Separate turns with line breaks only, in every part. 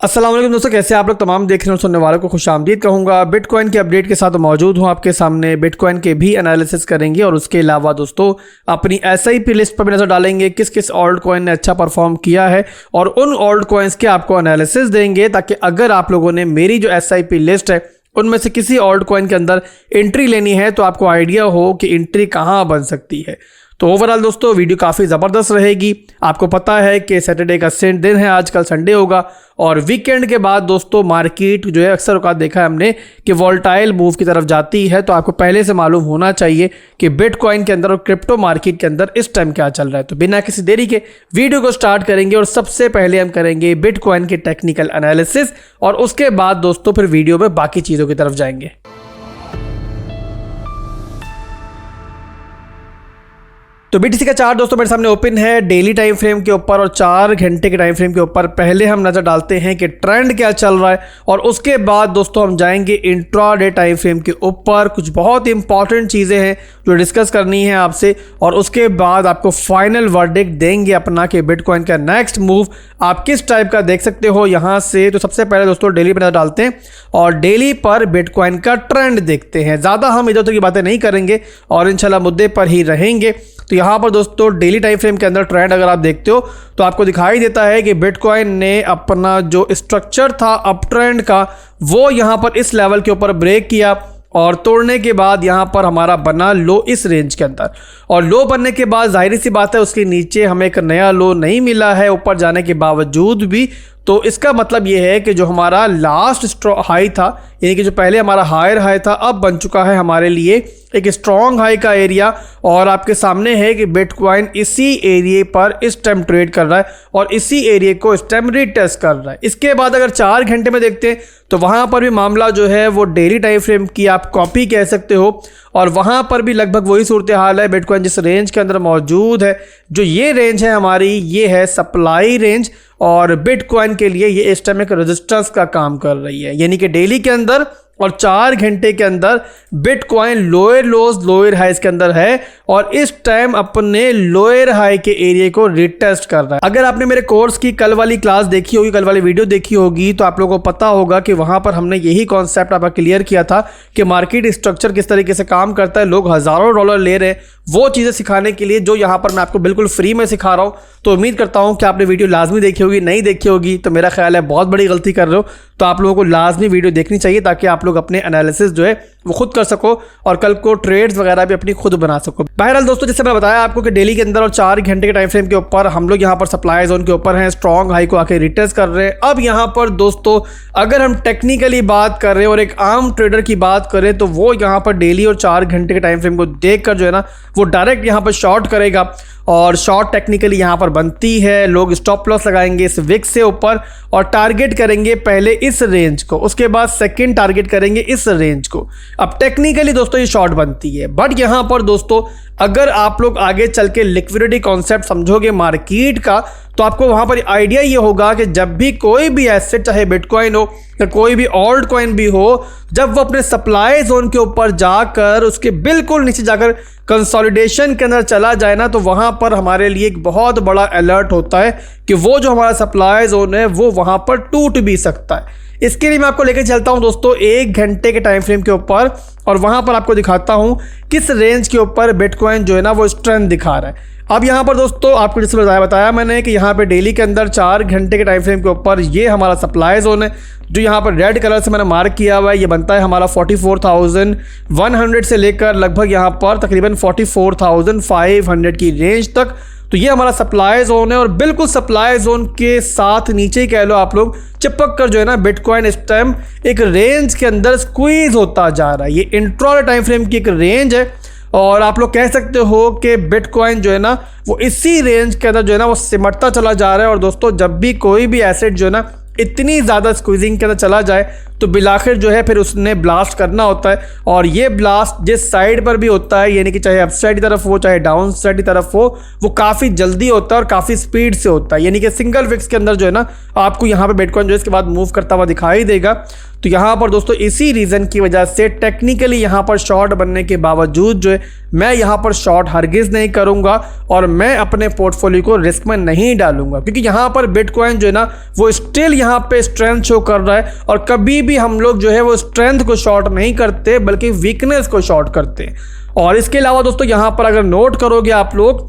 अस्सलाम वालेकुम दोस्तों, कैसे आप लोग तमाम देख रहे हैं और सुनने वालों को खुशामदीद कहूँगा। बिटकॉइन के अपडेट के साथ मौजूद हूँ आपके सामने। बिटकॉइन के भी एनालिसिस करेंगे और उसके अलावा दोस्तों अपनी SIP लिस्ट पर भी नजर डालेंगे किस किस ऑल्ट कॉइन ने अच्छा परफॉर्म किया है और उन ऑल्ट कॉइन्स के आपको एनालिसिस देंगे, ताकि अगर आप लोगों ने मेरी जो SIP लिस्ट है उनमें से किसी ऑल्ट कॉइन के अंदर एंट्री लेनी है तो आपको आइडिया हो कि एंट्री कहाँ बन सकती है। तो ओवरऑल दोस्तों वीडियो काफ़ी ज़बरदस्त रहेगी। आपको पता है कि सैटरडे का सेंट दिन है, आजकल संडे होगा और वीकेंड के बाद दोस्तों मार्केट जो है अक्सर औकात देखा है हमने कि वॉल्टाइल मूव की तरफ जाती है। तो आपको पहले से मालूम होना चाहिए कि बिटकॉइन के अंदर और क्रिप्टो मार्केट के अंदर इस टाइम क्या चल रहा है। तो बिना किसी देरी के वीडियो को स्टार्ट करेंगे और सबसे पहले हम करेंगे बिटकॉइन के टेक्निकल एनालिसिस और उसके बाद दोस्तों फिर वीडियो में बाकी चीज़ों की तरफ जाएंगे। तो BTC का चार्ट दोस्तों मेरे सामने ओपन है डेली टाइम फ्रेम के ऊपर और 4 घंटे के टाइम फ्रेम के ऊपर। पहले हम नजर डालते हैं कि ट्रेंड क्या चल रहा है और उसके बाद दोस्तों हम जाएंगे इंट्राडे टाइम फ्रेम के ऊपर। कुछ बहुत ही इंपॉर्टेंट चीज़ें हैं जो डिस्कस करनी है आपसे और उसके बाद आपको फाइनल वर्डिक्ट देंगे अपना कि बिटकॉइन का नेक्स्ट मूव आप किस टाइप का देख सकते हो यहाँ से। तो सबसे पहले दोस्तों डेली पर नजर डालते हैं और डेली पर बिटकॉइन का ट्रेंड देखते हैं। ज़्यादा हम इधर उधर की बातें नहीं करेंगे और इंशाल्लाह मुद्दे पर ही रहेंगे। तो यहाँ पर दोस्तों डेली टाइम फ्रेम के अंदर ट्रेंड अगर आप देखते हो तो आपको दिखाई देता है कि बिटकॉइन ने अपना जो स्ट्रक्चर था अप ट्रेंड का वो यहाँ पर इस लेवल के ऊपर ब्रेक किया और तोड़ने के बाद यहाँ पर हमारा बना लो इस रेंज के अंदर। और लो बनने के बाद जाहिर सी बात है उसके नीचे हमें एक नया लो नहीं मिला है ऊपर जाने के बावजूद भी। तो इसका मतलब ये है कि जो हमारा लास्ट हाई था, यानी कि जो पहले हमारा हायर हाई था, अब बन चुका है हमारे लिए एक स्ट्रॉन्ग हाई का एरिया। और आपके सामने है कि बिटकॉइन इसी एरिया पर इस टाइम ट्रेड कर रहा है और इसी एरिया को इस टाइम रीटेस्ट कर रहा है। इसके बाद अगर 4 घंटे में देखते हैं तो वहाँ पर भी मामला जो है वो डेली टाइम फ्रेम की आप कॉपी कह सकते हो और वहाँ पर भी लगभग वही सूरत हाल है। बिटकॉइन जिस रेंज के अंदर मौजूद है, जो ये रेंज है हमारी, ये है सप्लाई रेंज और बिटकॉइन के लिए ये इस टाइम एक रेजिस्टेंस का काम कर रही है। यानी कि डेली के अंदर और 4 घंटे के अंदर bitcoin lower lows lower highs के अंदर है और इस टाइम अपने लोअर हाई के एरिया को रिटेस्ट कर रहा है। अगर आपने मेरे कोर्स की कल वाली क्लास देखी होगी, कल वाली वीडियो देखी होगी, तो आप लोगों को पता होगा कि वहां पर हमने यही कॉन्सेप्ट आपका क्लियर किया था कि मार्केट स्ट्रक्चर किस तरीके से काम करता है। लोग हज़ारों डॉलर ले रहे हैं वो चीज़ें सिखाने के लिए जो यहाँ पर मैं आपको बिल्कुल फ्री में सिखा रहा हूँ। तो उम्मीद करता हूँ कि आपने वीडियो लाजमी देखी होगी। नहीं देखी होगी तो मेरा ख्याल है बहुत बड़ी गलती कर रहे हो। तो आप लोगों को लाजमी वीडियो देखनी चाहिए ताकि आप लोग अपने एनालिसिस जो है वो खुद कर सको और कल को ट्रेड्स वगैरह भी अपनी खुद बना सको। बहरहाल दोस्तों, जैसे मैं बताया आपको कि डेली के अंदर और 4 घंटे के टाइम फ्रेम के ऊपर हम लोग यहाँ पर सप्लाई जोन के ऊपर हैं, स्ट्रॉन्ग हाई को आके रिटेस्ट कर रहे हैं। अब यहाँ पर दोस्तों अगर हम टेक्निकली बात कर रहे हैं और एक आम ट्रेडर की बात करें तो वो यहाँ पर डेली और 4 घंटे के टाइम फ्रेम को देख कर जो है ना वो डायरेक्ट यहाँ पर शॉर्ट करेगा और शॉर्ट टेक्निकली यहाँ पर बनती है। लोग स्टॉप लॉस लगाएंगे इस विक से ऊपर और टारगेट करेंगे पहले इस रेंज को, उसके बाद सेकंड टारगेट करेंगे इस रेंज को। अब टेक्निकली दोस्तों ये शॉर्ट बनती है, बट यहाँ पर दोस्तों अगर आप लोग आगे चल के लिक्विडिटी कॉन्सेप्ट समझोगे मार्केट का तो आपको वहाँ पर आइडिया ये होगा कि जब भी कोई भी एसेट, चाहे बिटकॉइन हो या कोई भी ऑल्ट कॉइन भी हो, जब वो अपने सप्लाई जोन के ऊपर जाकर उसके बिल्कुल नीचे जाकर कंसोलिडेशन के अंदर चला जाए ना, तो वहाँ पर हमारे लिए एक बहुत बड़ा अलर्ट होता है कि वो जो हमारा सप्लाई जोन है वो वहाँ पर टूट भी सकता है। इसके लिए मैं आपको लेकर चलता हूं दोस्तों 1 घंटे के टाइम फ्रेम के ऊपर और वहां पर आपको दिखाता हूं किस रेंज के ऊपर बिटकॉइन जो है ना वो स्ट्रेंथ दिखा रहा है। अब यहां पर दोस्तों आपको जिसमें बताया मैंने कि यहां पे डेली के अंदर 4 घंटे के टाइम फ्रेम के ऊपर ये हमारा सप्लाई जोन है जो यहां पर रेड कलर से मैंने मार्क किया हुआ है। ये बनता है हमारा 44,100 से लेकर लगभग यहां पर तकरीबन 44,500 की रेंज तक। तो ये हमारा सप्लाई जोन है और बिल्कुल सप्लाई जोन के साथ नीचे ही कह लो आप लोग चिपक कर जो है ना बिटकॉइन इस टाइम एक रेंज के अंदर स्क्वीज होता जा रहा है। ये इंट्राडे टाइम फ्रेम की एक रेंज है और आप लोग कह सकते हो कि बिटकॉइन जो है ना वो इसी रेंज के अंदर जो है ना वो सिमटता चला जा रहा है। और दोस्तों जब भी कोई भी एसेट जो है ना इतनी ज़्यादा स्क्वीजिंग के अंदर चला जाए तो बिलाखिर जो है फिर उसने ब्लास्ट करना होता है और ये ब्लास्ट जिस साइड पर भी होता है, यानी कि चाहे अप साइड की तरफ हो चाहे डाउन साइड की तरफ हो, वो काफ़ी जल्दी होता है और काफ़ी स्पीड से होता है। यानी कि सिंगल विक्स के अंदर जो है ना आपको यहाँ पे बिटकॉइन जो है इसके बाद मूव करता हुआ दिखाई देगा। तो यहाँ पर दोस्तों इसी रीज़न की वजह से टेक्निकली यहाँ पर शॉर्ट बनने के बावजूद जो है मैं यहाँ पर शॉर्ट हरगिज़ नहीं करूँगा और मैं अपने पोर्टफोलियो को रिस्क में नहीं डालूंगा, क्योंकि यहाँ पर बिटकॉइन जो है ना वो स्टिल यहाँ पे स्ट्रेंथ शो कर रहा है और कभी भी हम लोग जो है वो स्ट्रेंथ को शॉर्ट नहीं करते बल्कि वीकनेस को शॉर्ट करते हैं। और इसके अलावा दोस्तों यहाँ पर अगर नोट करोगे आप लोग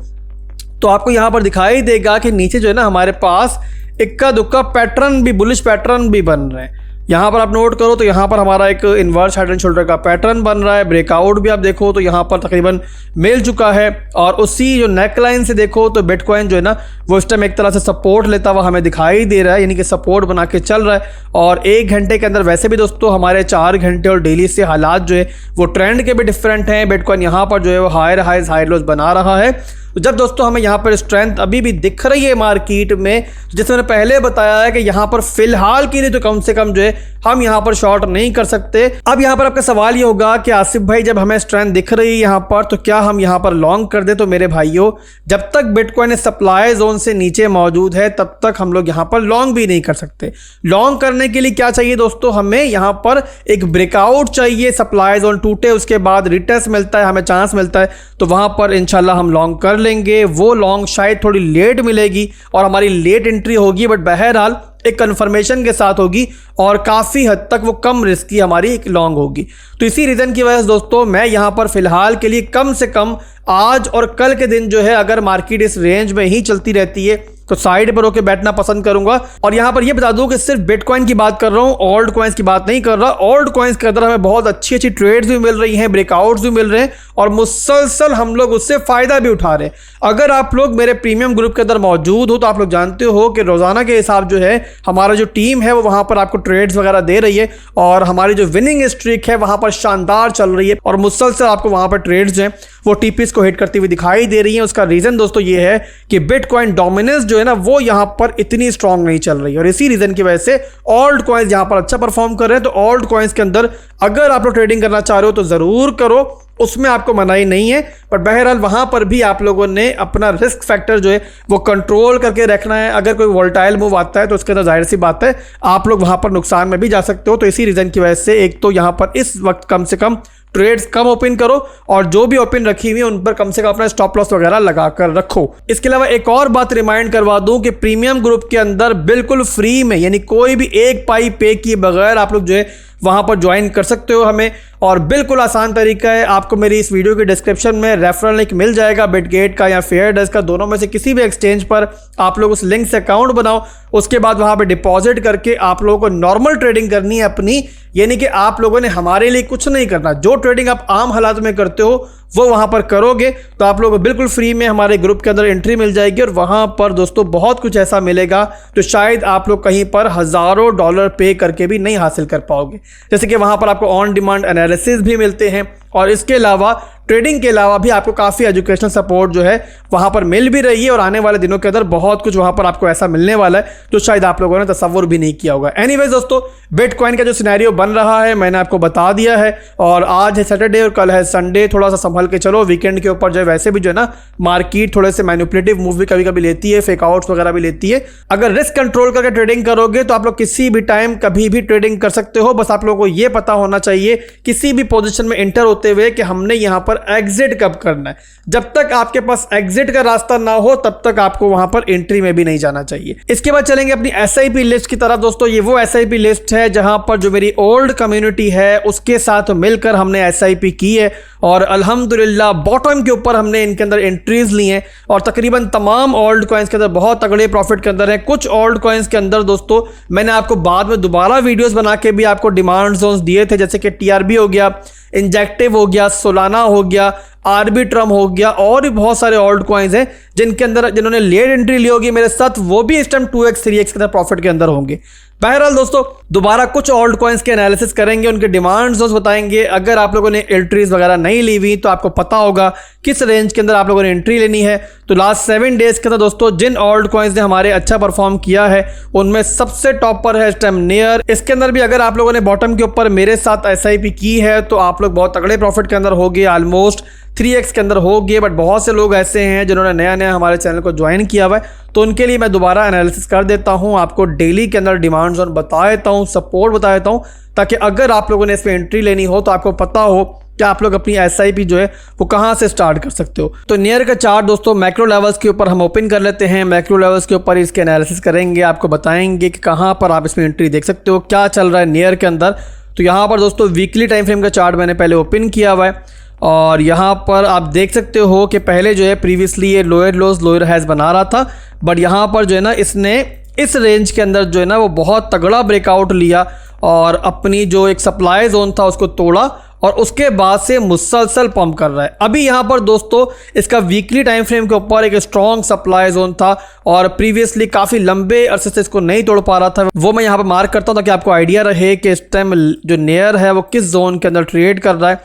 तो आपको यहाँ पर दिखाई देगा कि नीचे जो है ना हमारे पास इक्का दुक्का पैटर्न भी, बुलिश पैटर्न भी बन रहे हैं। यहाँ पर आप नोट करो तो यहाँ पर हमारा एक इन्वर्स हेड एंड शोल्डर का पैटर्न बन रहा है। ब्रेकआउट भी आप देखो तो यहाँ पर तकरीबन मिल चुका है और उसी जो नेकलाइन से देखो तो बिटकॉइन जो है ना वो इस टाइम एक तरह से सपोर्ट लेता हुआ हमें दिखाई दे रहा है, यानी कि सपोर्ट बना के चल रहा है। और 1 घंटे के अंदर वैसे भी दोस्तों हमारे 4 घंटे और डेली से हालात जो है वो ट्रेंड के भी डिफरेंट हैं। बिटकॉइन यहाँ पर जो है वो हायर हाइज हाई लोज बना रहा है। तो जब दोस्तों हमें यहाँ पर स्ट्रेंथ अभी भी दिख रही है मार्केट में, जैसे मैंने पहले बताया है कि यहाँ पर फिलहाल के लिए तो कम से कम जो है हम यहाँ पर शॉर्ट नहीं कर सकते। अब यहाँ पर आपका सवाल ये होगा कि आसिफ भाई जब हमें स्ट्रेंथ दिख रही है यहाँ पर तो क्या हम यहाँ पर लॉन्ग कर दे? तो मेरे भाइयों जब तक बिटकॉइन सप्लाई जोन से नीचे मौजूद है तब तक हम लोग यहाँ पर लॉन्ग भी नहीं कर सकते। लॉन्ग करने के लिए क्या चाहिए दोस्तों? हमें यहाँ पर एक ब्रेकआउट चाहिए, सप्लाई जोन टूटे उसके बाद रिटेस्ट मिलता है, हमें चांस मिलता है तो वहाँ पर इंशाल्लाह हम लॉन्ग कर लेंगे। वो लॉन्ग शायद थोड़ी लेट मिलेगी और हमारी लेट एंट्री होगी, बट बहरहाल एक कन्फर्मेशन के साथ होगी और काफ़ी हद तक वो कम रिस्क की हमारी एक लॉन्ग होगी। तो इसी रीज़न की वजह से दोस्तों मैं यहाँ पर फिलहाल के लिए कम से कम आज और कल के दिन जो है अगर मार्केट इस रेंज में ही चलती रहती है तो साइड पर होकर बैठना पसंद करूंगा। और यहाँ पर ये बता दूं कि सिर्फ बिटकॉइन की बात कर रहा हूँ, ओल्ड कॉइन्स की बात नहीं कर रहा। ओल्ड कॉइन्स के अंदर हमें बहुत अच्छी अच्छी ट्रेड्स भी मिल रही हैं, ब्रेकआउट्स भी मिल रहे हैं और मुसलसल हम लोग उससे फ़ायदा भी उठा रहे हैं। अगर आप लोग मेरे प्रीमियम ग्रुप के अंदर मौजूद हो तो आप लोग जानते हो कि रोज़ाना के हिसाब जो है हमारा जो टीम है वो वहाँ पर आपको ट्रेड्स वगैरह दे रही है और हमारी जो विनिंग स्ट्रीक है वहाँ पर शानदार चल रही है और मुसलसल आपको वहाँ पर ट्रेड्स हैं वो टीपीस को हिट करती हुई दिखाई दे रही है। उसका रीज़न दोस्तों ये है कि बिटकॉइन डोमिनेंस जो है ना वो यहाँ पर इतनी स्ट्रांग नहीं चल रही है और इसी रीज़न की वजह से ओल्ड कॉइन्स यहाँ पर अच्छा परफॉर्म कर रहे हैं। तो ओल्ड कॉइन्स के अंदर अगर आप लोग ट्रेडिंग करना चाह रहे हो तो ज़रूर करो, उसमें आपको मनाही नहीं है, पर बहरहाल वहाँ पर भी आप लोगों ने अपना रिस्क फैक्टर जो है वो कंट्रोल करके रखना है। अगर कोई वोलेटाइल मूव आता है तो उसके अंदर जाहिर सी बात है आप लोग वहाँ पर नुकसान में भी जा सकते हो। तो इसी रीज़न की वजह से एक तो यहाँ पर इस वक्त कम से कम ट्रेड्स कम ओपन करो और जो भी ओपन रखी हुई है उन पर कम से कम अपना स्टॉप लॉस वगैरह लगा कर रखो। इसके अलावा एक और बात रिमाइंड करवा दूं कि प्रीमियम ग्रुप के अंदर बिल्कुल फ्री में, यानी कोई भी एक पाई पे किए बगैर आप लोग जो है वहां पर ज्वाइन कर सकते हो हमें, और बिल्कुल आसान तरीका है। आपको मेरी इस वीडियो के डिस्क्रिप्शन में रेफरल लिंक मिल जाएगा, बिटगेट का या फेयर डेस्क का, दोनों में से किसी भी एक्सचेंज पर आप लोग उस लिंक से अकाउंट बनाओ। उसके बाद वहां पे डिपॉजिट करके आप लोगों को नॉर्मल ट्रेडिंग करनी है अपनी, यानी कि आप लोगों ने हमारे लिए कुछ नहीं करना। जो ट्रेडिंग आप आम हालात में करते हो वो वहां पर करोगे तो आप लोगों को बिल्कुल फ्री में हमारे ग्रुप के अंदर एंट्री मिल जाएगी और वहां पर दोस्तों बहुत कुछ ऐसा मिलेगा तो शायद आप लोग कहीं पर हज़ारों डॉलर पे करके भी नहीं हासिल कर पाओगे। जैसे कि वहां पर आपको ऑन डिमांड एनालिसिस भी मिलते हैं और इसके अलावा ट्रेडिंग के अलावा भी आपको काफ़ी एजुकेशनल सपोर्ट जो है वहाँ पर मिल भी रही है और आने वाले दिनों के अंदर बहुत कुछ वहाँ पर आपको ऐसा मिलने वाला है जो शायद आप लोगों ने तसव्वुर भी नहीं किया होगा। एनीवेज दोस्तों, बिटकॉइन का जो सिनेरियो बन रहा है मैंने आपको बता दिया है और आज है सैटरडे और कल है संडे। थोड़ा सा संभल के चलो, वीकेंड के ऊपर जो है वैसे भी जो है ना मार्केट थोड़े से मैनिपुलेटिव मूव भी कभी कभी लेती है, फेक आउट्स वगैरह भी लेती है। अगर रिस्क कंट्रोल करके ट्रेडिंग करोगे तो आप लोग किसी भी टाइम कभी भी ट्रेडिंग कर सकते हो। बस आप लोगों को ये पता होना चाहिए किसी भी पोजिशन में एंटर होते हुए कि हमने यहाँ पर एग्जिट कब करना है। जब तक आपके पास एग्जिट का रास्ता ना हो तब तक आपको वहां पर एंट्री में भी नहीं जाना चाहिए। इसके बाद चलेंगे अपनी एसआईपी लिस्ट की तरफ। दोस्तों ये वो एसआईपी लिस्ट है जहां पर जो मेरी ओल्ड कम्युनिटी है उसके साथ मिलकर हमने एसआईपी की है और अल्हम्दुलिल्लाह बॉटम के ऊपर हमने इनके अंदर एंट्रीज ली हैं और तकरीबन तमाम ओल्ड कॉइन्स के अंदर बहुत तगड़े प्रॉफिट के अंदर है। कुछ ओल्ड कॉइन्स के अंदर दोस्तों मैंने आपको बाद में दोबारा वीडियोस बना के भी आपको डिमांड जोन्स दिए थे, जैसे कि टीआरबी हो गया, इंजेक्टिव हो गया, सोलाना हो गया, आर्बिट्रम हो गया और भी बहुत सारे ओल्ड कॉइन्स हैं जिनके अंदर जिन्होंने लेट एंट्री ली होगी मेरे साथ वो भी इस टाइम 2x 3x के अंदर प्रॉफिट के अंदर होंगे। बहरहाल दोस्तों दोबारा कुछ ओल्ड कॉइन्स के एनालिसिस करेंगे, उनके डिमांड जोन्स बताएंगे। अगर आप लोगों ने एंट्रीज वगैरह नहीं ली हुई तो आपको पता होगा किस रेंज के अंदर आप लोगों ने एंट्री लेनी है। तो लास्ट 7 डेज के अंदर दोस्तों जिन ओल्ड कॉइन्स ने हमारे अच्छा परफॉर्म किया है उनमें सबसे टॉप पर है इस टाइम नेयर। इसके अंदर भी अगर आप लोगों ने बॉटम के ऊपर मेरे साथ एसआईपी की है तो आप लोग बहुत तगड़े प्रॉफिट के अंदर होगे। ऑलमोस्ट 3x के अंदर हो गए, बट बहुत से लोग ऐसे हैं जिन्होंने नया नया हमारे चैनल को ज्वाइन किया हुआ है, तो उनके लिए मैं दोबारा एनालिसिस कर देता हूं, आपको डेली के अंदर डिमांड जोन बता देता हूं, सपोर्ट बता देता हूं, ताकि अगर आप लोगों ने इसमें एंट्री लेनी हो तो आपको पता हो कि आप लोग अपनी SIP जो है वो कहां से स्टार्ट कर सकते हो। तो नियर का चार्ट दोस्तों मैक्रो लेवल्स के ऊपर हम ओपन कर लेते हैं। मैक्रो लेवल्स के ऊपर इसके एनालिसिस करेंगे, आपको बताएंगे कि कहां पर आप इसमें एंट्री देख सकते हो, क्या चल रहा है नियर के अंदर। तो यहाँ पर दोस्तों वीकली टाइम फ्रेम का चार्ट मैंने पहले ओपन किया हुआ है और यहाँ पर आप देख सकते हो कि पहले जो है प्रीवियसली ये लोअर लोज लोअर हाइज बना रहा था, बट यहाँ पर जो है ना इसने इस रेंज के अंदर जो है ना वो बहुत तगड़ा ब्रेकआउट लिया और अपनी जो एक सप्लाई जोन था उसको तोड़ा और उसके बाद से मुसलसल पंप कर रहा है। अभी यहाँ पर दोस्तों इसका वीकली टाइम फ्रेम के ऊपर एक स्ट्रॉन्ग सप्लाई जोन था और प्रीवियसली काफ़ी लंबे अरसे से इसको नहीं तोड़ पा रहा था, वो मैं यहाँ पर मार्क करता हूँ ताकि आपको आइडिया रहे कि इस टाइम जो नियर है वो किस जोन के अंदर ट्रेड कर रहा है।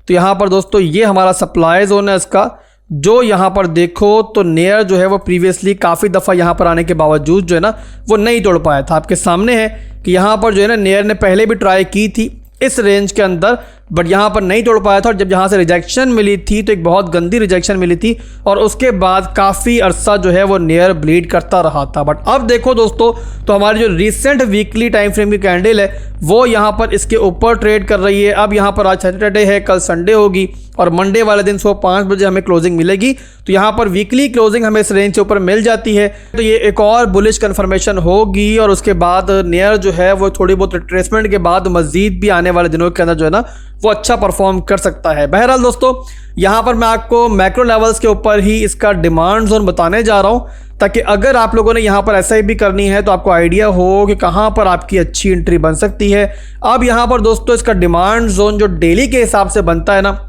तो यहाँ पर दोस्तों ये हमारा सप्लाई जोन है इसका, जो यहाँ पर देखो तो नियर जो है वो प्रीवियसली काफ़ी दफ़ा यहाँ पर आने के बावजूद जो है ना वो नहीं तोड़ पाया था। आपके सामने है कि यहाँ पर जो है ना नियर ने पहले भी ट्राई की थी इस रेंज के अंदर, बट यहाँ पर नहीं तोड़ पाया था और जब यहाँ से रिजेक्शन मिली थी तो एक बहुत गंदी रिजेक्शन मिली थी और उसके बाद काफ़ी अरसा जो है वो नियर ब्लीड करता रहा था। बट अब देखो दोस्तों तो हमारी जो रिसेंट वीकली टाइम फ्रेम की कैंडल है वो यहाँ पर इसके ऊपर ट्रेड कर रही है। अब यहाँ पर आज सैटरडे है, कल संडे होगी और मंडे वाले दिन सुबह 5 बजे हमें क्लोजिंग मिलेगी, तो यहाँ पर वीकली क्लोजिंग हमें इस रेंज से ऊपर मिल जाती है, तो ये एक और बुलिश कन्फर्मेशन होगी और उसके बाद नियर जो है वो थोड़ी बहुत रिट्रेसमेंट के बाद मजीद भी आने वाले दिनों के अंदर जो है ना वो अच्छा परफॉर्म कर सकता है। बहरहाल दोस्तों यहाँ पर मैं आपको मैक्रो लेवल्स के ऊपर ही इसका डिमांड जोन बताने जा रहा हूँ, ताकि अगर आप लोगों ने यहाँ पर SIP करनी है तो आपको आइडिया हो कि कहाँ पर आपकी अच्छी एंट्री बन सकती है। अब यहाँ पर दोस्तों इसका डिमांड जोन जो डेली के हिसाब से बनता है ना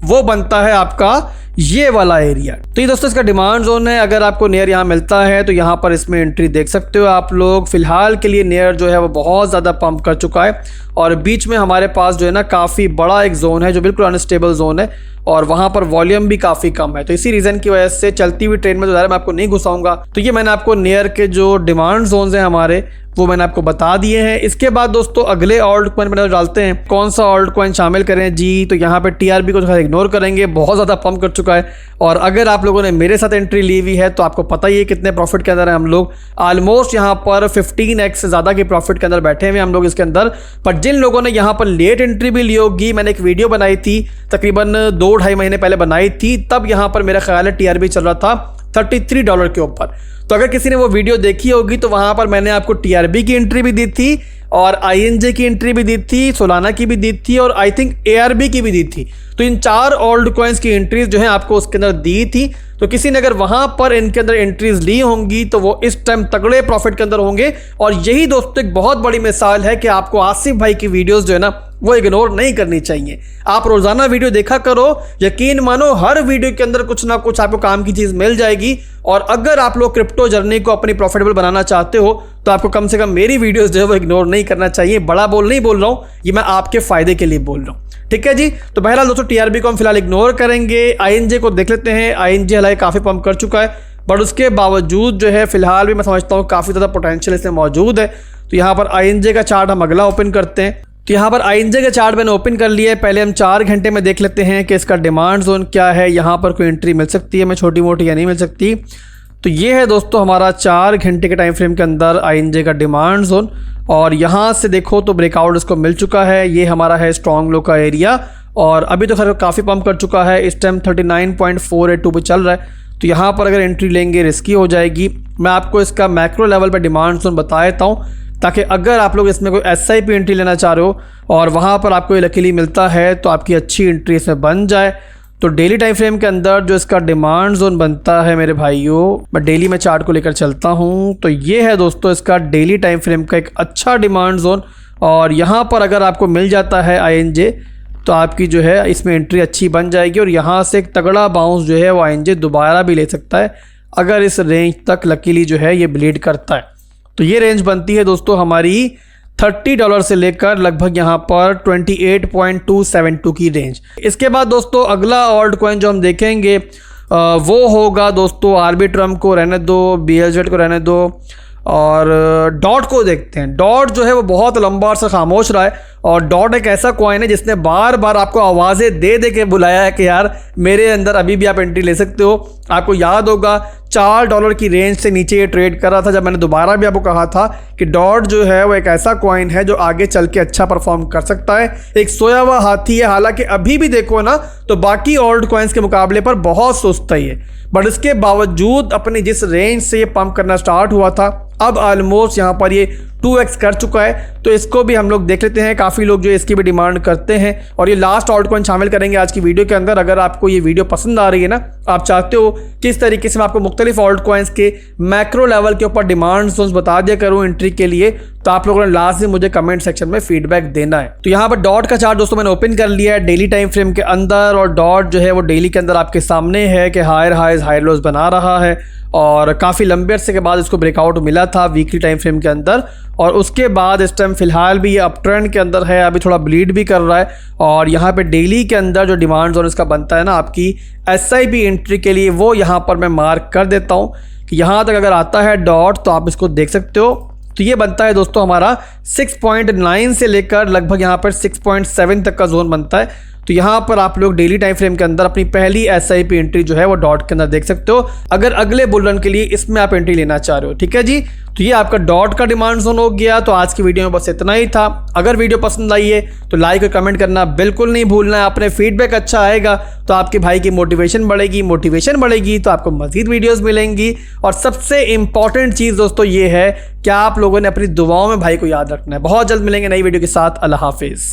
वो बनता है आपका ये वाला एरिया। तो ये दोस्तों इसका डिमांड जोन है, अगर आपको नियर यहाँ मिलता है तो यहाँ पर इसमें एंट्री देख सकते हो आप लोग। फिलहाल के लिए नियर जो है वो बहुत ज़्यादा पंप कर चुका है और बीच में हमारे पास जो है ना काफ़ी बड़ा एक जोन है जो बिल्कुल अनस्टेबल जोन है और वहाँ पर वॉल्यूम भी काफ़ी कम है, तो इसी रीज़न की वजह से चलती हुई ट्रेन में तो ज़्यादा मैं आपको नहीं घुसाऊंगा। तो ये मैंने आपको नियर के जो डिमांड जोन्स हैं हमारे वो मैंने आपको बता दिए हैं। इसके बाद दोस्तों अगले ऑल्ट कॉइन में डालते हैं, कौन सा ऑल्ट कॉइन शामिल करें जी। तो यहाँ पे TRB को इग्नोर करेंगे, बहुत ज़्यादा पंप कर चुका है और अगर आप लोगों ने मेरे साथ एंट्री ली हुई है तो आपको पता ही है कितने प्रॉफिट के अंदर है हम लोग। ऑलमोस्ट यहाँ पर 15x से ज़्यादा के प्रॉफिट के अंदर बैठे हुए हम लोग इसके अंदर। पर जिन लोगों ने यहाँ पर लेट एंट्री भी ली होगी, मैंने एक वीडियो बनाई थी तकरीबन 2-2.5 महीने पहले बनाई थी, तब यहाँ पर मेरा ख्याल है TRB चल रहा था $33 के ऊपर। तो अगर किसी ने वो वीडियो देखी होगी तो वहाँ पर मैंने आपको TRB की एंट्री भी दी थी और INJ की एंट्री भी दी थी, सोलाना की भी दी थी और आई थिंक ARB की भी दी थी। तो इन 4 ओल्ड कॉइन्स की एंट्रीज जो है आपको उसके अंदर दी थी, तो किसी ने अगर वहाँ पर इनके अंदर एंट्रीज ली होंगी तो वो इस टाइम तगड़े प्रॉफिट के अंदर होंगे। और यही दोस्तों एक बहुत बड़ी मिसाल है कि आपको आसिफ भाई की वीडियोस जो है ना वो इग्नोर नहीं करनी चाहिए। आप रोजाना वीडियो देखा करो, यकीन मानो हर वीडियो के अंदर कुछ ना कुछ आपको काम की चीज़ मिल जाएगी। और अगर आप लोग क्रिप्टो जर्नी को अपनी प्रॉफिटेबल बनाना चाहते हो तो आपको कम से कम मेरी वीडियोस जो है वो इग्नोर नहीं करना चाहिए। बड़ा नहीं बोल रहा हूँ, ये मैं आपके फायदे के लिए बोल रहा हूँ, ठीक है जी। तो बहरहाल दोस्तों TRB को हम फिलहाल इग्नोर करेंगे। INJ को देख लेते हैं। INJ हालांकि काफ़ी पंप कर चुका है, बट उसके बावजूद जो है फिलहाल भी मैं समझता हूँ काफ़ी ज़्यादा पोटेंशियल इसमें मौजूद है। तो यहाँ पर INJ का चार्ट हम अगला ओपन करते हैं। तो यहाँ पर INJ का चार्ट मैंने ओपन कर लिया है। पहले हम 4 घंटे में देख लेते हैं कि इसका डिमांड जोन क्या है, यहाँ पर कोई एंट्री मिल सकती है हमें छोटी मोटी या नहीं मिल सकती। तो ये है दोस्तों हमारा 4 घंटे के टाइम फ्रेम के अंदर INJ का डिमांड जोन और यहाँ से देखो तो ब्रेकआउट इसको मिल चुका है। ये हमारा है स्ट्रॉन्ग लो का एरिया और अभी तो खैर काफ़ी पंप कर चुका है, इस टाइम 39.482 पे चल रहा है। तो यहाँ पर अगर एंट्री लेंगे रिस्की हो जाएगी। मैं आपको इसका मैक्रो लेवल पर डिमांड जोन बता देता हूँ ताकि अगर आप लोग इसमें कोई SIP एंट्री लेना चाह रहे हो और वहाँ पर आपको ये लकीली मिलता है तो आपकी अच्छी एंट्री इसमें बन जाए। तो डेली टाइम फ्रेम के अंदर जो इसका डिमांड जोन बनता है मेरे भाइयों, मैं डेली में चार्ट को लेकर चलता हूँ। तो ये है दोस्तों इसका डेली टाइम फ्रेम का एक अच्छा डिमांड जोन और यहाँ पर अगर आपको मिल जाता है INJ तो आपकी जो है इसमें एंट्री अच्छी बन जाएगी और यहाँ से एक तगड़ा बाउंस जो है वो INJ दोबारा भी ले सकता है अगर इस रेंज तक लकीली जो है ये ब्लीड करता है। तो ये रेंज बनती है दोस्तों हमारी $30 से लेकर लगभग यहाँ पर 28.272 की रेंज। इसके बाद दोस्तों अगला ऑल्ट कॉइन जो हम देखेंगे वो होगा दोस्तों आर्बिट्रम को रहने दो, BLZ को रहने दो और डॉट को देखते हैं। डॉट जो है वो बहुत लंबा अर्सा खामोश रहा है और डॉट एक ऐसा कॉइन है जिसने बार बार आपको आवाज़ें दे दे के बुलाया है कि यार मेरे अंदर अभी भी आप एंट्री ले सकते हो। आपको याद होगा $4 की रेंज से नीचे ये ट्रेड कर रहा था, जब मैंने दोबारा भी आपको कहा था कि डॉट जो है वो एक ऐसा कॉइन है जो आगे चल के अच्छा परफॉर्म कर सकता है। एक सोया हुआ हाथी है, हालांकि अभी भी देखो ना तो बाकी ऑल्ट कॉइन्स के मुकाबले पर बहुत सुस्त है ये, बट इसके बावजूद अपनी जिस रेंज से ये पंप करना स्टार्ट हुआ था अब ऑलमोस्ट यहाँ पर ये 2x कर चुका है। तो इसको भी हम लोग देख लेते हैं, काफ़ी लोग जो इसकी भी डिमांड करते हैं और ये लास्ट ऑल्ट कॉइन शामिल करेंगे आज की वीडियो के अंदर। अगर आपको ये वीडियो पसंद आ रही है ना, आप चाहते हो किस तरीके से मैं आपको मुख्तलिफ ऑल्ट कॉइन्स के मैक्रो लेवल के ऊपर डिमांड जोन्स बता दिया करूँ एंट्री के लिए, तो आप लोगों ने लास्ट में मुझे कमेंट सेक्शन में फीडबैक देना है। तो यहाँ पर डॉट का चार्ट दोस्तों मैंने ओपन कर लिया है डेली टाइम फ्रेम के अंदर, और डॉट जो है वो डेली के अंदर आपके सामने है कि हायर हाइज हाई लोज बना रहा है और काफ़ी लंबे अरसे के बाद इसको ब्रेकआउट मिला था वीकली टाइम फ्रेम के अंदर, और उसके बाद इस टाइम फिलहाल भी ये अप ट्रेंड के अंदर है, अभी थोड़ा ब्लीड भी कर रहा है। और यहाँ पे डेली के अंदर जो डिमांड जोन इसका बनता है ना आपकी SIP एंट्री के लिए, वो यहाँ पर मैं मार्क कर देता हूँ कि यहाँ तक अगर आता है डॉट तो आप इसको देख सकते हो। तो ये बनता है दोस्तों हमारा 6.9 से लेकर लगभग यहाँ पर 6.7 तक का जोन बनता है। तो यहाँ पर आप लोग डेली टाइम फ्रेम के अंदर अपनी पहली SIP एंट्री जो है वो डॉट के अंदर देख सकते हो, अगर अगले बुल रन के लिए इसमें आप एंट्री लेना चाह रहे हो। ठीक है जी, तो ये आपका डॉट का डिमांड जोन हो गया। तो आज की वीडियो में बस इतना ही था। अगर वीडियो पसंद आई है तो लाइक और कमेंट करना बिल्कुल नहीं भूलना है। अपने फीडबैक अच्छा आएगा तो आपके भाई की मोटिवेशन बढ़ेगी तो आपको मजीद वीडियोस मिलेंगी। और सबसे इंपॉर्टेंट चीज़ दोस्तों ये है कि आप लोगों ने अपनी दुआओं में भाई को याद रखना है। बहुत जल्द मिलेंगे नई वीडियो के साथ। अल्लाह हाफिज़।